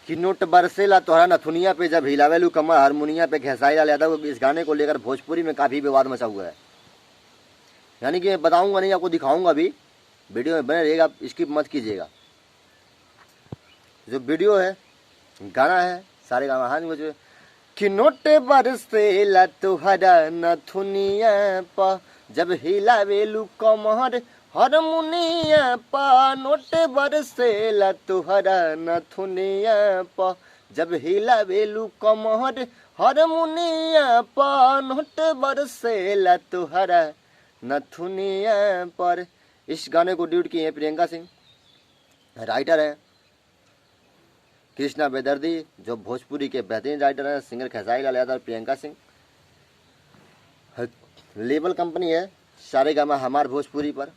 कि नोट बरसेला तोहरा नथुनिया पे जब हिलावेलू कमर हारमोनिया पे खेसारी लाल यादव। इस गाने को लेकर भोजपुरी में काफ़ी विवाद मचा हुआ है। यानी कि मैं बताऊंगा नहीं, आपको दिखाऊंगा अभी, वीडियो में बने रहिएगा, स्किप मत कीजिएगा। जो वीडियो है, गाना है सारे गाना हाँ मुझे कि नोट बरसेला तोहरा नथुनिया प जब हिलावेलू कमर हारमोनिया प। नोट बरसेला तोहरा नथुनिया प जब हिलावेलू कमर हारमोनिया प। नोट बरसेला तोहरा नथुनिया पर। इस गाने को ड्यूट किए हैं प्रियंका सिंह, राइटर हैं कृष्णा बेदर्दी, जो भोजपुरी के बेहतरीन राइटर हैं, singer Khesari Lal Yadav, Priyanka Singh. Label company है सारेगामा हमार भोजपुरी पर,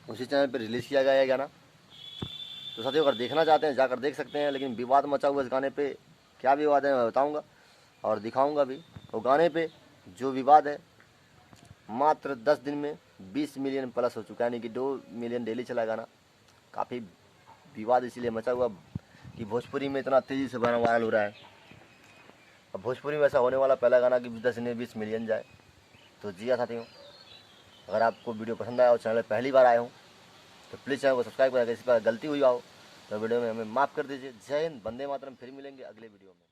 उसी चैनल पर रिलीज़ किया गया है गाना। तो साथियों अगर देखना चाहते हैं जाकर देख सकते हैं। लेकिन विवाद मचा हुआ इस गाने पे, क्या विवाद है मैं बताऊंगा और दिखाऊंगा भी। वो गाने पे जो विवाद है, मात्र 10 दिन में 20 मिलियन प्लस हो चुका है, यानी कि 2 मिलियन डेली चला गाना। काफ़ी विवाद इसीलिए मचा हुआ कि भोजपुरी में इतना तेज़ी से गाना वायरल हो रहा है। अब भोजपुरी में ऐसा होने वाला पहला गाना कि 10 दिन में 20 मिलियन जाए। तो जी हाँ साथियों, अगर आपको वीडियो पसंद आया और चैनल पहली बार आए हो तो प्लीज़ चैनल को सब्सक्राइब करें। किसी पर गलती हुई हो तो वीडियो में हमें माफ़ कर दीजिए। जय हिंद, वंदे मातरम। फिर मिलेंगे अगले वीडियो में।